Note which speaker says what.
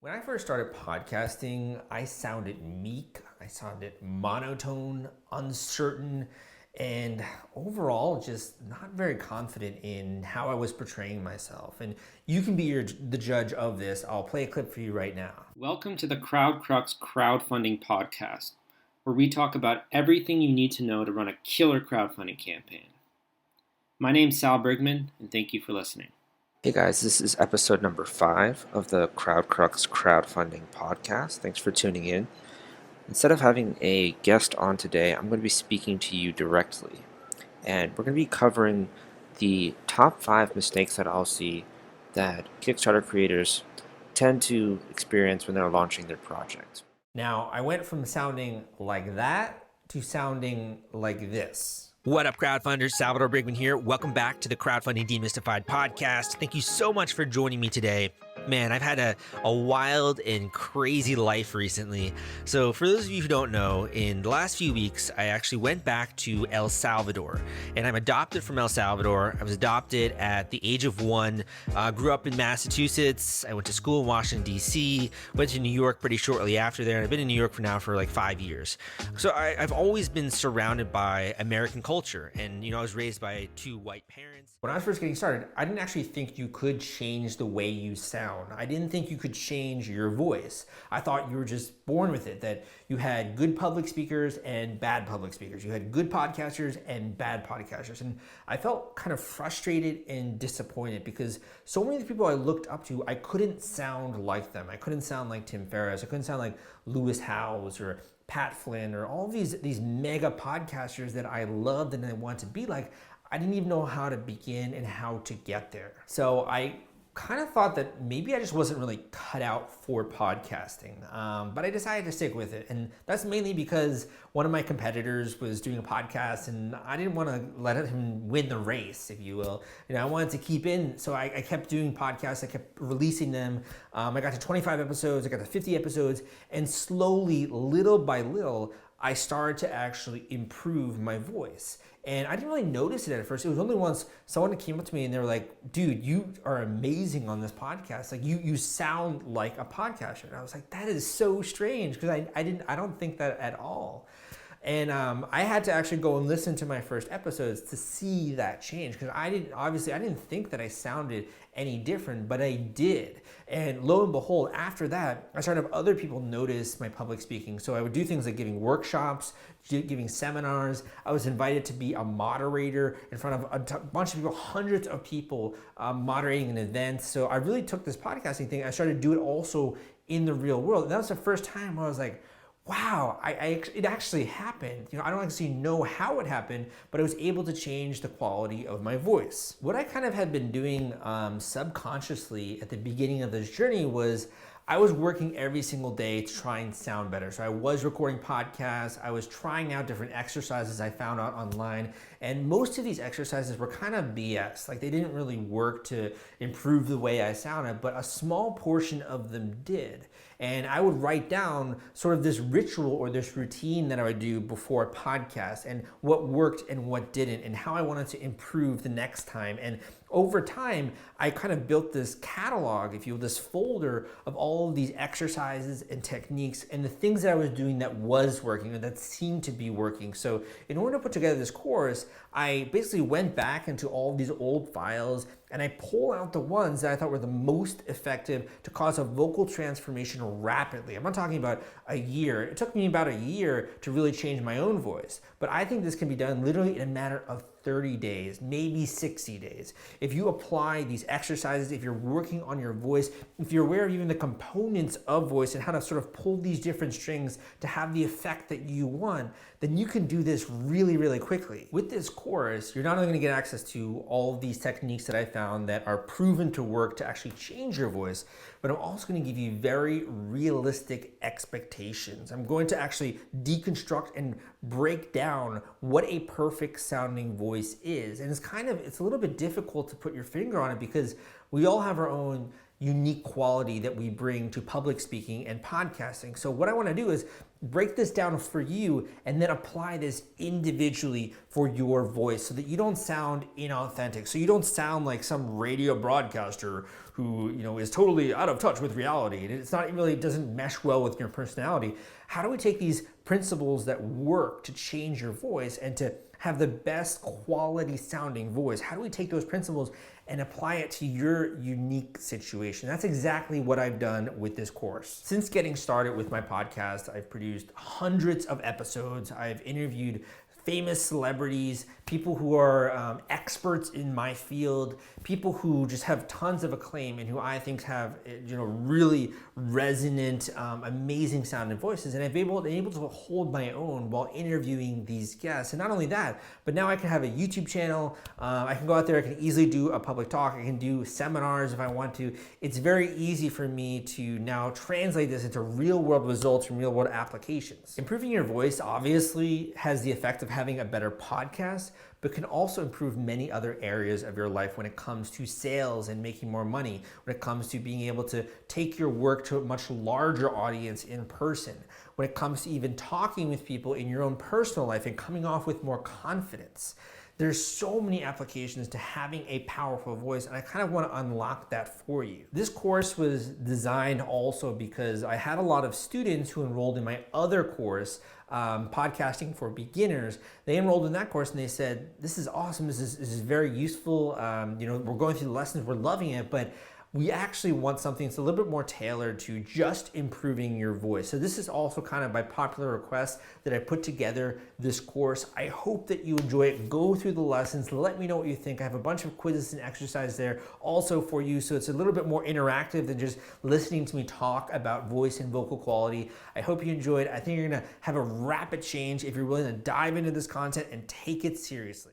Speaker 1: When I first started podcasting, I sounded meek, I sounded monotone, uncertain, and overall just not very confident in how I was portraying myself. And you can be the judge of this. I'll play a clip for you right now.
Speaker 2: Welcome to the CrowdCrux crowdfunding podcast, where we talk about everything you need to know to run a killer crowdfunding campaign. My name's Sal Brigman, and thank you for listening.
Speaker 3: Hey guys, this is episode number 5 of the CrowdCrux crowdfunding podcast. Thanks for tuning in. Instead of having a guest on today, I'm going to be speaking to you directly. And we're going to be covering the top 5 mistakes that I'll see that Kickstarter creators tend to experience when they're launching their project.
Speaker 1: Now, I went from sounding like that to sounding like this.
Speaker 4: What up, crowdfunders? Salvador Brigman here. Welcome back to the Crowdfunding Demystified podcast. Thank you so much for joining me today. Man, I've had a wild and crazy life recently. So for those of you who don't know, in the last few weeks, I actually went back to El Salvador. And I'm adopted from El Salvador. I was adopted at the age of 1. Grew up in Massachusetts. I went to school in Washington, D.C. Went to New York pretty shortly after there. And I've been in New York for like 5 years. So I've always been surrounded by American culture. And, I was raised by 2 white parents.
Speaker 1: When I was first getting started, I didn't actually think you could change the way you sound. I didn't think you could change your voice. I thought you were just born with it, that you had good public speakers and bad public speakers. You had good podcasters and bad podcasters. And I felt kind of frustrated and disappointed because so many of the people I looked up to, I couldn't sound like them. I couldn't sound like Tim Ferriss. I couldn't sound like Lewis Howes or Pat Flynn or all these mega podcasters that I loved and I wanted to be like. I didn't even know how to begin and how to get there. So I kind of thought that maybe I just wasn't really cut out for podcasting, but I decided to stick with it. And that's mainly because one of my competitors was doing a podcast and I didn't want to let him win the race, if you will. I wanted to keep in, so I kept doing podcasts. I kept releasing them. I got to 25 episodes, I got to 50 episodes, and slowly, little by little, I started to actually improve my voice. And I didn't really notice it at first. It was only once someone came up to me and they were like, dude, you are amazing on this podcast. Like you sound like a podcaster. And I was like, that is so strange because I don't think that at all. And I had to actually go and listen to my first episodes to see that change because I didn't think that I sounded any different, but I did. And lo and behold, after that, I started to have other people notice my public speaking. So I would do things like giving workshops, giving seminars. I was invited to be a moderator in front of a bunch of people, hundreds of people moderating an event. So I really took this podcasting thing. I started to do it also in the real world. And that was the first time where I was like, wow, it actually happened. I don't actually know how it happened, but I was able to change the quality of my voice. What I kind of had been doing subconsciously at the beginning of this journey was I was working every single day to try and sound better. So I was recording podcasts. I was trying out different exercises I found out online. And most of these exercises were kind of BS. Like they didn't really work to improve the way I sounded, but a small portion of them did. And I would write down sort of this ritual or this routine that I would do before a podcast and what worked and what didn't and how I wanted to improve the next time. And over time, I kind of built this catalog, if you will, this folder of all of these exercises and techniques and the things that I was doing that was working and that seemed to be working. So in order to put together this course, I basically went back into all of these old files and I pull out the ones that I thought were the most effective to cause a vocal transformation rapidly. I'm not talking about a year. It took me about a year to really change my own voice, but I think this can be done literally in a matter of 30 days, maybe 60 days. If you apply these exercises, if you're working on your voice, if you're aware of even the components of voice and how to sort of pull these different strings to have the effect that you want, then you can do this really, really quickly. With this course, you're not only gonna get access to all of these techniques that I found that are proven to work to actually change your voice, but I'm also gonna give you very realistic expectations. I'm going to actually deconstruct and break down what a perfect sounding voice is. And it's a little bit difficult to put your finger on it because we all have our own unique quality that we bring to public speaking and podcasting. So what I want to do is break this down for you and then apply this individually for your voice so that you don't sound inauthentic. So you don't sound like some radio broadcaster who, is totally out of touch with reality. And it's not really, it doesn't mesh well with your personality. How do we take these principles that work to change your voice and to have the best quality sounding voice? How do we take those principles and apply it to your unique situation? That's exactly what I've done with this course. Since getting started with my podcast, I've produced hundreds of episodes. I've interviewed famous celebrities, people who are experts in my field, people who just have tons of acclaim and who I think have really resonant, amazing sounding voices. And I've been able to hold my own while interviewing these guests. And not only that, but now I can have a YouTube channel. I can go out there, I can easily do a public talk. I can do seminars if I want to. It's very easy for me to now translate this into real world results and real world applications. Improving your voice obviously has the effect of having a better podcast, but can also improve many other areas of your life when it comes to sales and making more money, when it comes to being able to take your work to a much larger audience in person, when it comes to even talking with people in your own personal life and coming off with more confidence. There's so many applications to having a powerful voice, and I kind of want to unlock that for you. This course was designed also because I had a lot of students who enrolled in my other course, Podcasting for Beginners. They enrolled in that course and they said, this is awesome, this is very useful, we're going through the lessons, we're loving it, but we actually want something that's a little bit more tailored to just improving your voice. So this is also kind of by popular request that I put together this course. I hope that you enjoy it. Go through the lessons. Let me know what you think. I have a bunch of quizzes and exercises there also for you. So it's a little bit more interactive than just listening to me talk about voice and vocal quality. I hope you enjoyed. I think you're gonna have a rapid change if you're willing to dive into this content and take it seriously.